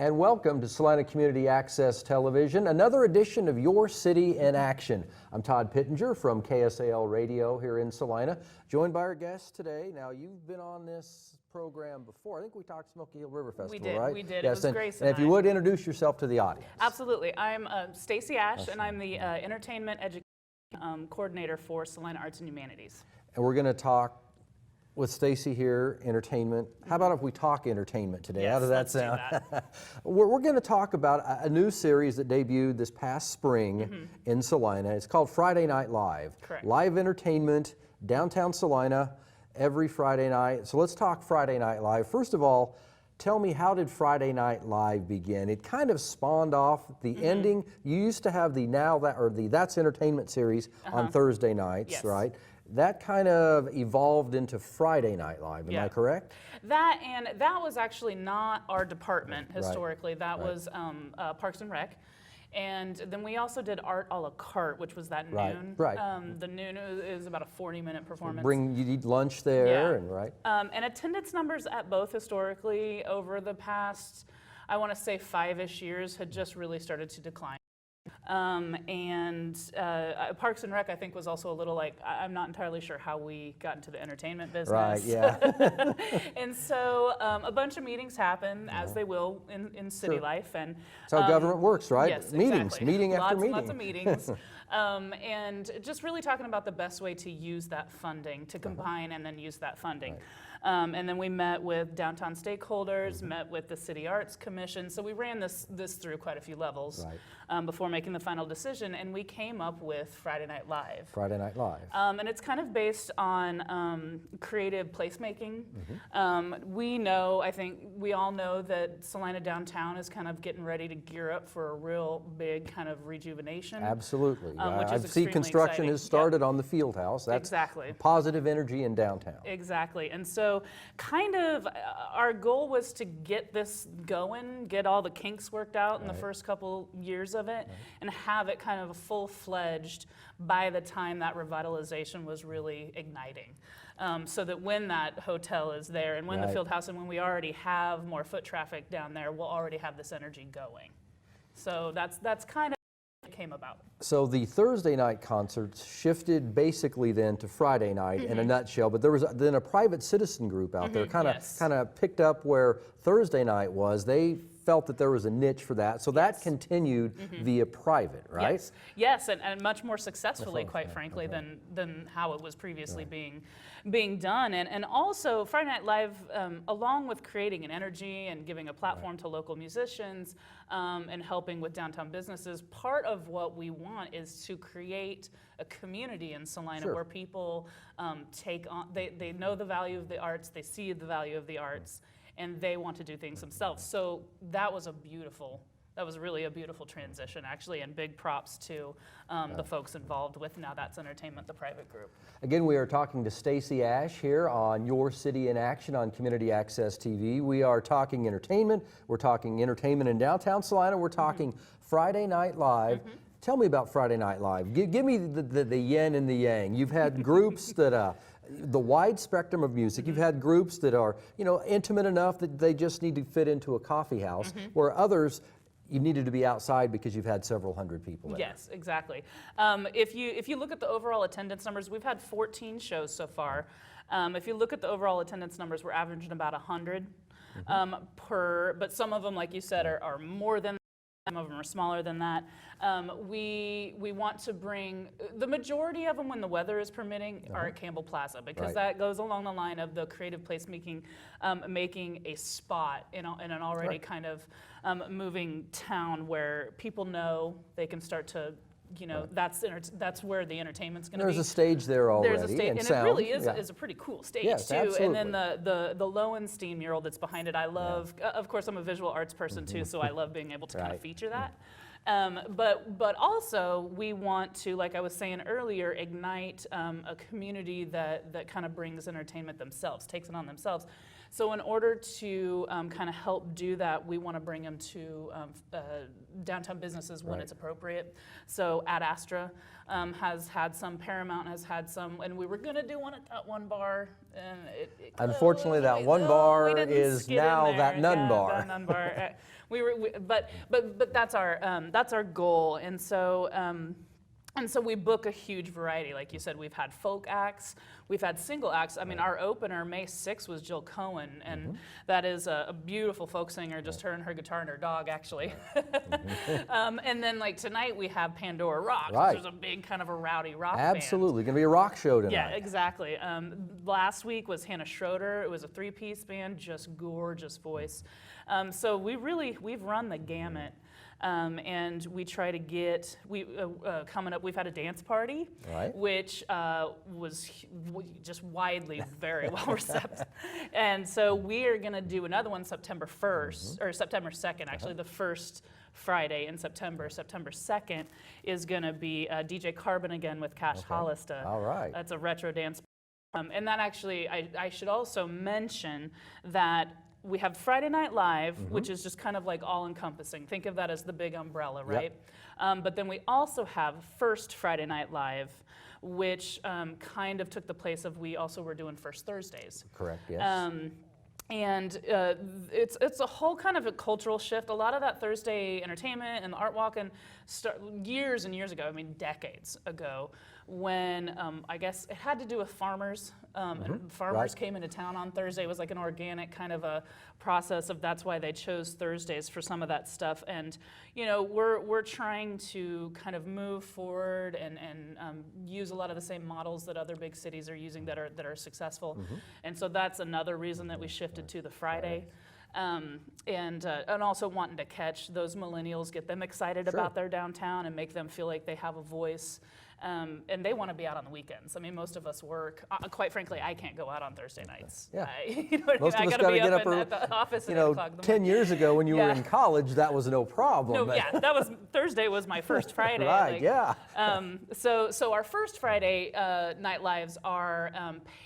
And welcome to Salina Community Access Television, another edition of Your City in Action. I'm Todd Pittenger from KSAL Radio here in Salina, joined by our guest today. Now, you've been on this program before. I think we talked Smoky Hill River Festival, right? We did. Yes, it was Grace and if you would introduce yourself to the audience. Absolutely. I'm Stacy Ash, and I'm the Entertainment Education Coordinator for Salina Arts and Humanities. And we're going to talk with Stacy here, entertainment. How about if we talk entertainment today? Yes, How does that let's sound? do that. We're going to talk about a new series that debuted this past spring in Salina. It's called Friday Night Live. Correct. Live entertainment, downtown Salina, every Friday night. So let's talk Friday Night Live. First of all, tell me, how did Friday Night Live begin? It kind of spawned off the ending. You used to have the That's Entertainment series on Thursday nights, Yes. right? That kind of evolved into Friday Night Live, am I correct? That was actually not our department historically. That Right. was Parks and Rec. And then we also did Art a la carte, which was that noon. Right. The noon is about a 40-minute performance. You eat lunch there, Yeah. and right? And attendance numbers at both historically over the past, I want to say 5-ish years, had just really started to decline. Parks and Rec, I think, was also a little like, I'm not entirely sure how we got into the entertainment business. Right, yeah. And so a bunch of meetings happen, as they will in city life. And That's how government works, right? Yes, Meetings, exactly. meeting after meeting. Lots of meetings. And just really talking about the best way to use that funding, to combine and then use that funding. And then we met with downtown stakeholders, met with the City Arts Commission. So we ran this through quite a few levels before making the final decision, and we came up with Friday Night Live. Friday Night Live. And it's kind of based on creative placemaking. I think we all know that Salina downtown is kind of getting ready to gear up for a real big kind of rejuvenation. Absolutely. Which is I see extremely construction exciting. has started on the field house. That's Exactly. positive energy in downtown. Exactly. And so kind of our goal was to get this going, get all the kinks worked out in the first couple years of it, and have it kind of full-fledged by the time that revitalization was really igniting. So that when that hotel is there and when the field house and when we already have more foot traffic down there, we'll already have this energy going. So that's kind of how it came about. So the Thursday night concerts shifted basically then to Friday night in a nutshell, but there was then a private citizen group out there kind of picked up where Thursday night was. They felt that there was a niche for that, so that continued via private, right? Yes, and much more successfully, quite frankly, than how it was previously being done. And also, Friday Night Live, along with creating an energy and giving a platform to local musicians and helping with downtown businesses, part of what we want is to create a community in Salina where people take on, they know the value of the arts, they see the value of the arts, and they want to do things themselves. So that was really a beautiful transition, actually, and big props to the folks involved with Now That's Entertainment, the private group. Again, we are talking to Stacy Ash here on Your City in Action on Community Access TV. We are talking entertainment. We're talking entertainment in downtown Salina. We're talking Friday Night Live. Tell me about Friday Night Live. Give me the yin and the yang. You've had groups that the wide spectrum of music. You've had groups that are, intimate enough that they just need to fit into a coffee house, where others, you needed to be outside because you've had several hundred people there. Yes, exactly. If you look at the overall attendance numbers, we've had 14 shows so far. If you look at the overall attendance numbers, we're averaging about 100 but some of them, like you said, are more than that. Some of them are smaller than that. We want to bring, the majority of them when the weather is permitting are at Campbell Plaza, because that goes along the line of the creative placemaking, making a spot in an already kind of moving town where people know they can start to, that's where the entertainment's going to be. There's a stage there already. There's a stage, and sound. it really is a pretty cool stage too. Absolutely. And then the Lowenstein mural that's behind it, I love. Of course, I'm a visual arts person too, so I love being able to kind of feature that. But also we want to, like I was saying earlier, ignite a community that kind of brings entertainment themselves, takes it on themselves. So in order to kind of help do that, we want to bring them to downtown businesses when it's appropriate. So Ad Astra has had some, Paramount has had some, and we were going to do one at that one bar. And it Unfortunately, that one bar is now that Nun Bar. That Nun Bar. But that's our goal, and so we book a huge variety. Like you said, we've had folk acts, we've had single acts. I mean, our opener, May 6th, was Jill Cohen, and that is a beautiful folk singer, just her and her guitar and her dog, actually. And then, like, tonight we have Pandora Roxx, which is a big kind of a rowdy rock band. Absolutely, going to be a rock show tonight. Yeah, exactly. Last week was Hannah Schroeder. It was a three-piece band, just gorgeous voice. So we've run the gamut. And we try to get, coming up, we've had a dance party, which was just widely very well received. And so we are going to do another one September 1st, or September 2nd, actually, the first Friday in September. September 2nd is going to be DJ Carbon again with Cash Hollister. All right. That's a retro dance. And that actually, I should also mention that we have Friday Night Live, which is just kind of like all-encompassing. Think of that as the big umbrella, right? But then we also have First Friday Night Live, which kind of took the place of we also were doing First Thursdays. Correct, yes. And it's a whole kind of a cultural shift. A lot of that Thursday entertainment and the art walk and years and years ago, I mean decades ago, when I guess it had to do with farmers. And farmers came into town on Thursday. It was like an organic kind of a process of that's why they chose Thursdays for some of that stuff. And you know, we're trying to kind of move forward and use a lot of the same models that other big cities are using that are successful. And so that's another reason that we shifted to the Friday. And also wanting to catch those millennials, get them excited about their downtown and make them feel like they have a voice. And they want to be out on the weekends. I mean, most of us work. Quite frankly, I can't go out on Thursday nights. Yeah. You know what Most I mean? of us got to get up at the office at 8 o'clock in the 10 morning. years ago when you were in college, that was no problem. No, yeah, that was Thursday was my first Friday. Right, yeah. So our first Friday night lives are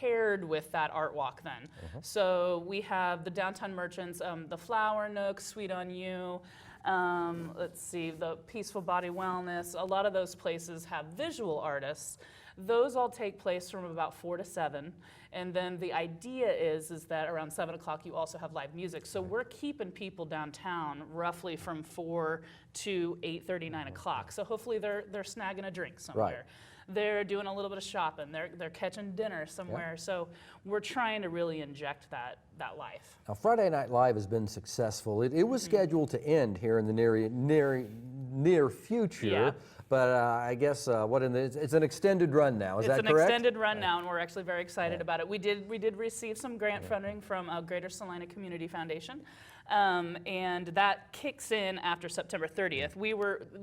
paired with that art walk then. So we have the downtown merchants, the Flower Nook, Sweet on You. Let's see, the Peaceful Body Wellness. A lot of those places have visual artists. Those all take place from about 4 to 7. And then the idea is that around 7 o'clock you also have live music. So we're keeping people downtown roughly from 4 to 8:30, 9 o'clock. So hopefully they're snagging a drink somewhere. They're doing a little bit of shopping. They're catching dinner somewhere. So we're trying to really inject that life. Now, Friday Night Live has been successful. It was scheduled to end here in the near future, but I guess it's an extended run now. Is that correct? It's an extended run now, and we're actually very excited about it. We did receive some grant funding from Greater Salina Community Foundation. And that kicks in after September 30th.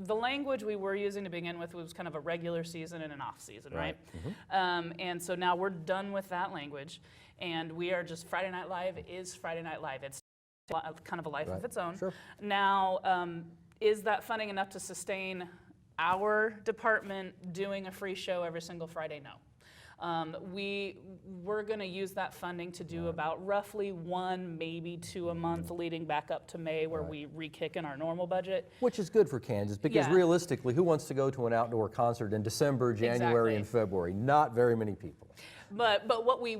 The language we were using to begin with was kind of a regular season and an off season, right? And so now we're done with that language, and we are just Friday Night Live is Friday Night Live. It's kind of a life of its own. Now, is that funding enough to sustain our department doing a free show every single Friday? No. We're going to use that funding to do about roughly 1, maybe 2 a month leading back up to May where we re-kick in our normal budget. Which is good for Kansas because realistically, who wants to go to an outdoor concert in December, January, and February? Not very many people. But what we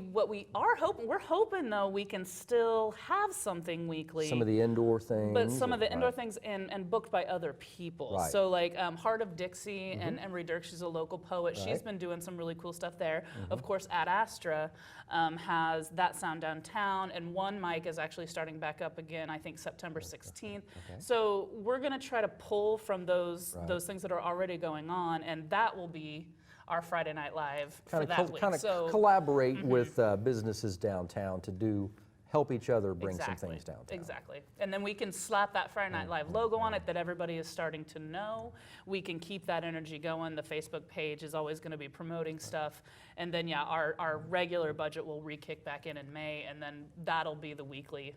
are hoping, we're hoping though we can still have something weekly. Some of the indoor things. But some of the indoor things and booked by other people. So like Heart of Dixie and Emery Dirk, she's a local poet. She's been doing some really cool stuff there. Of course, Ad Astra has That Sound Downtown, and One Mic is actually starting back up again, I think September 16th. So we're going to try to pull from those things that are already going on, and that will be our Friday Night Live for that week. Kind of collaborate with businesses downtown to help each other bring some things downtown. Exactly. And then we can slap that Friday Night Live logo on it that everybody is starting to know. We can keep that energy going. The Facebook page is always going to be promoting stuff. And then, our regular budget will re-kick back in May, and then that'll be the weekly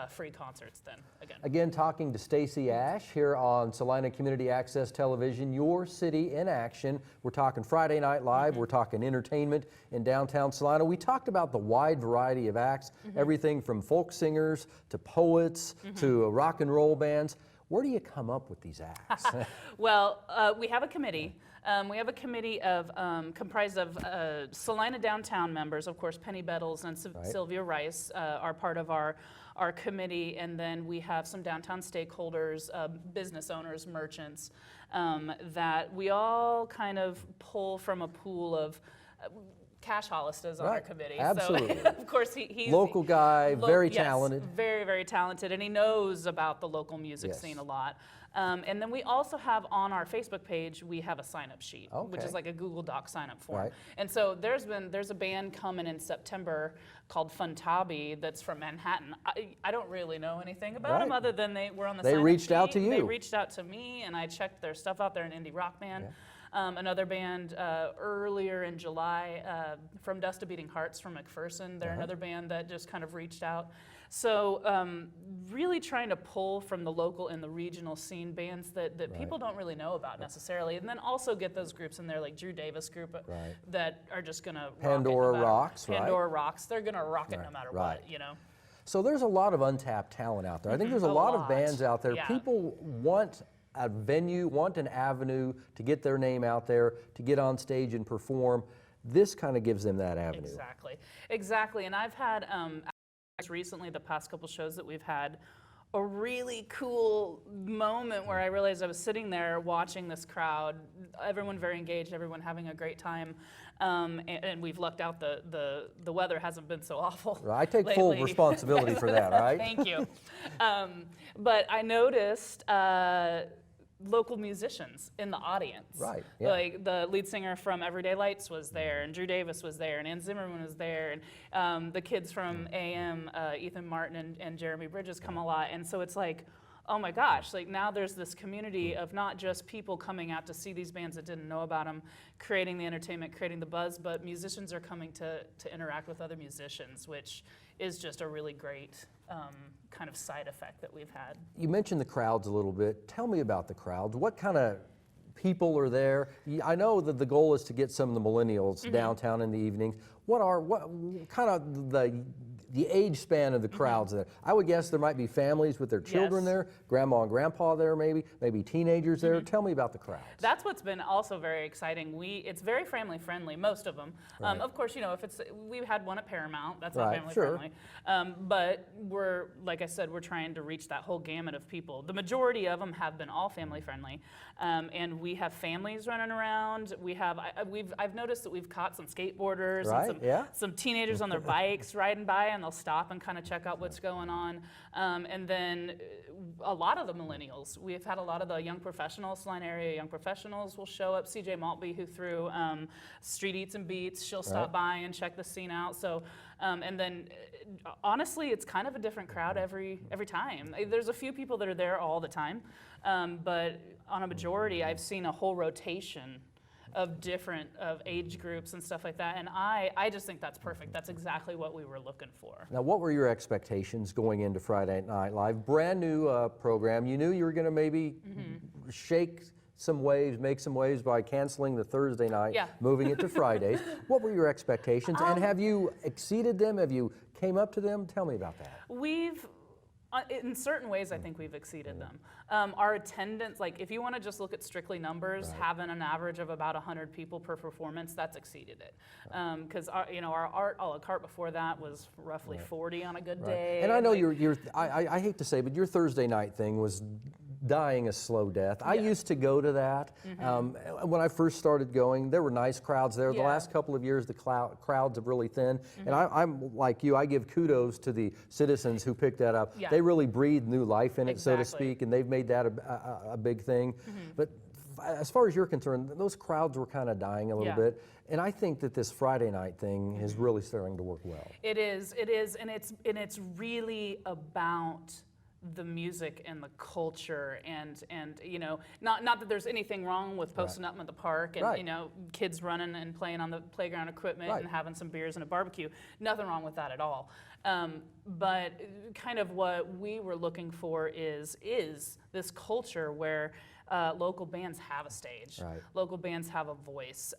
free concerts then again. Again, talking to Stacey Ash here on Salina Community Access Television, Your City in Action. We're talking Friday Night Live, we're talking entertainment in downtown Salina. We talked about the wide variety of acts, everything from folk singers to poets to rock and roll bands. Where do you come up with these acts? Well, we have a committee. We have a committee of comprised of Salina downtown members, of course. Penny Bettles and Sylvia Rice are part of our committee, and then we have some downtown stakeholders, business owners, merchants, that we all kind of pull from a pool of. Cash Hollister's on our committee. Absolutely. So, of course, he's local guy, very talented. Very, very talented, and he knows about the local music scene a lot. And then we also have on our Facebook page, we have a sign-up sheet, which is like a Google Doc sign-up form. Right. And so there's a band coming in September called Funtabi that's from Manhattan. I don't really know anything about them other than they were on the sign-up sheet. They reached out to you. They reached out to me, and I checked their stuff out. They're an indie rock band. Yeah. Another band earlier in July, From Dust to Beating Hearts from McPherson. They're another band that just kind of reached out. So really trying to pull from the local and the regional scene bands that people don't really know about necessarily. And then also get those groups in there like Drew Davis group that are just going to Pandora Roxx, Pandora Roxx. They're going to rock it no matter what, you know. So there's a lot of untapped talent out there. I think there's a lot of bands out there. People want a venue, want an avenue to get their name out there, to get on stage and perform. This kind of gives them that avenue. Exactly. And I've had recently, the past couple shows that we've had, a really cool moment where I realized I was sitting there watching this crowd, everyone very engaged, everyone having a great time, and we've lucked out the weather hasn't been so awful. I take full responsibility for that, right? Thank you. But I noticed local musicians in the audience. Right. Yeah. Like the lead singer from Everyday Lights was there, and Drew Davis was there, and Ann Zimmerman was there, and the kids from AM, Ethan Martin and Jeremy Bridges come a lot. And so it's like, oh my gosh, like now there's this community of not just people coming out to see these bands that didn't know about them, creating the entertainment, creating the buzz, but musicians are coming to interact with other musicians, which is just a really great kind of side effect that we've had. You mentioned the crowds a little bit. Tell me about the crowds. What kind of people are there? I know that the goal is to get some of the millennials downtown in the evenings. What kind of the age span of the crowds there? I would guess there might be families with their children there, grandma and grandpa there maybe teenagers there. Tell me about the crowds. That's what's been also very exciting. It's very family friendly, most of them. Of course, you know, we've had one at Paramount, that's not family friendly. But like I said, we're trying to reach that whole gamut of people. The majority of them have been all family friendly. And we have families running around. I've noticed that we've caught some skateboarders and some teenagers on their bikes riding by, and they'll stop and kind of check out what's going on. And then a lot of the millennials. We've had a lot of the young professionals, Salina area young professionals will show up. CJ Maltby, who threw Street Eats and Beats, she'll stop by and check the scene out. So, and then honestly, it's kind of a different crowd every time. There's a few people that are there all the time, but on a majority, I've seen a whole rotation of different age groups and stuff like that, and I just think that's perfect. That's exactly what we were looking for. Now, what were your expectations going into Friday Night Live? Brand new program. You knew you were going to maybe shake some waves, make some waves by canceling the Thursday night, moving it to Fridays. What were your expectations, and have you exceeded them? Have you came up to them? Tell me about that. In certain ways, I think we've exceeded them. Our attendance, like if you want to just look at strictly numbers, having an average of about 100 people per performance, that's exceeded it. Because our art a la carte before that was roughly 40 on a good day. And I know I hate to say, but your Thursday night thing was dying a slow death. I used to go to that. When I first started going, there were nice crowds there. The last couple of years, the crowds have really thinned. And I'm like you, I give kudos to the citizens who picked that up. They really breathed new life in it, so to speak, and they've made that a big thing. But as far as you're concerned, those crowds were kind of dying a little bit. And I think that this Friday night thing is really starting to work well. It is, and it's really about the music and the culture and you know, not that there's anything wrong with posting up in the park and you know, kids running and playing on the playground equipment and having some beers and a barbecue. Nothing wrong with that at all. But kind of what we were looking for is this culture where local bands have a stage. Local bands have a voice.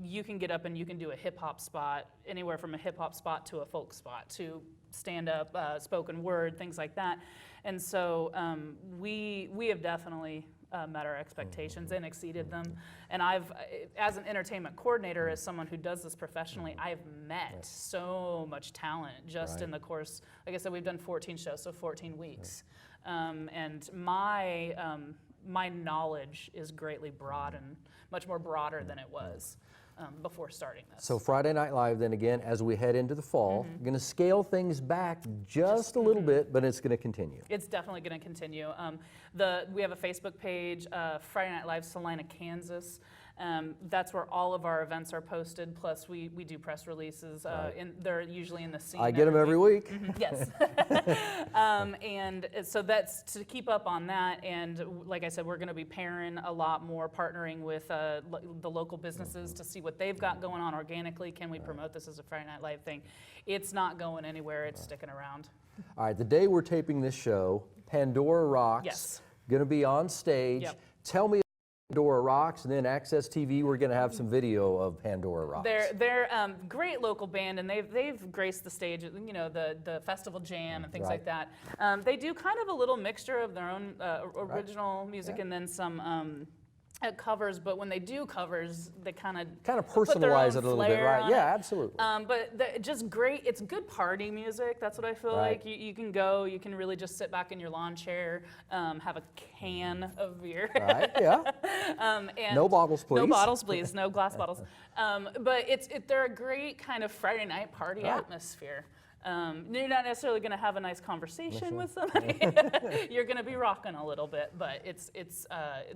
You can get up and you can do a hip hop spot, anywhere from a hip hop spot to a folk spot to stand up, spoken word, things like that. And so we have definitely met our expectations and exceeded them. And I've, as an entertainment coordinator, as someone who does this professionally, I've met so much talent just in the course. Like I said, we've done 14 shows, so 14 weeks. And my knowledge is greatly broad and much more broader than it was before starting this. So Friday Night Live, then again, as we head into the fall, going to scale things back just a little bit, but it's going to continue. It's definitely going to continue. We have a Facebook page, Friday Night Live Salina, Kansas. That's where all of our events are posted. Plus, we do press releases. They're usually in the scene. I get them every week. Yes. And so that's to keep up on that. And like I said, we're going to be pairing a lot more, partnering with the local businesses to see what they've got going on organically. Can we promote this as a Friday Night Live thing? It's not going anywhere. It's sticking around. All right, the day we're taping this show, Pandora Roxx, going to be on stage. Yep. Tell me Pandora Roxx, and then Access TV, we're going to have some video of Pandora Roxx. They're great local band, and they've graced the stage, you know, the festival jam and things like that. They do kind of a little mixture of their own original music and then some covers, but when they do covers, they kind of personalize it a little bit, right? Yeah, absolutely. But just great. It's good party music. That's what I feel like. You can go. You can really just sit back in your lawn chair, have a can of beer. Right. Yeah. And no bottles, please. No bottles, please. No glass bottles. But they're a great kind of Friday night party atmosphere. You're not necessarily going to have a nice conversation with somebody. You're going to be rocking a little bit, but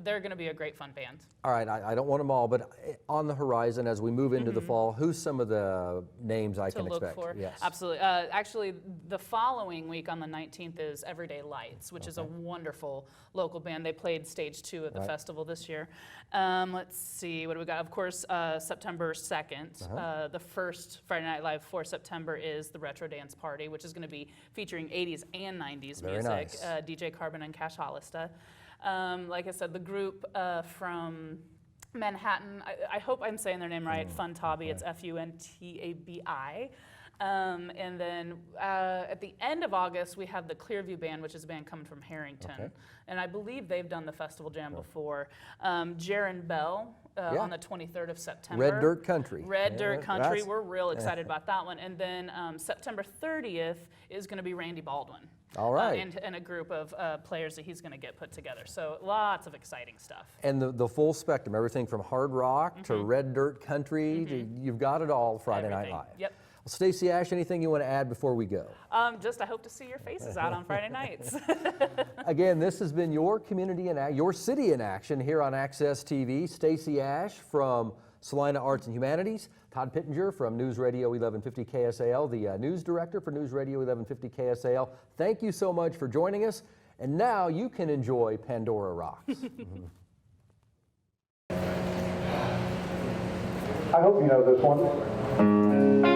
they're going to be a great fun band. All right, I don't want them all, but on the horizon as we move into the fall, who's some of the names I can expect? To look for? Yes. Absolutely. Actually, the following week on the 19th is Everyday Lights, which is a wonderful local band. They played stage 2 at the festival this year. Let's see, what do we got? Of course, September 2nd, the first Friday Night Live for September is the Retro Dance Party, which is going to be featuring 80s and 90s Very music. nice. DJ Carbon and Cash Hollister. Like I said, the group from Manhattan, I hope I'm saying their name right, Funtabi, it's Funtabi. And then at the end of August, we have the Clearview Band, which is a band coming from Harrington. And I believe they've done the Festival Jam before. Jaron Bell on the 23rd of September. Red Dirt Country. Red Dirt Country. We're real excited about that one. And then September 30th is going to be Randy Baldwin. All right. And a group of players that he's going to get put together. So lots of exciting stuff. And the full spectrum, everything from hard rock to Red Dirt Country, you've got it all Friday Night Live. Yep. Well, Stacey Ash, anything you want to add before we go? Just I hope to see your faces out on Friday nights. Again, this has been your your city in action here on Access TV. Stacey Ash from Salina Arts and Humanities, Todd Pittenger from News Radio 1150 KSAL, the news director for News Radio 1150 KSAL. Thank you so much for joining us. And now you can enjoy Pandora Roxx. I hope you know this one.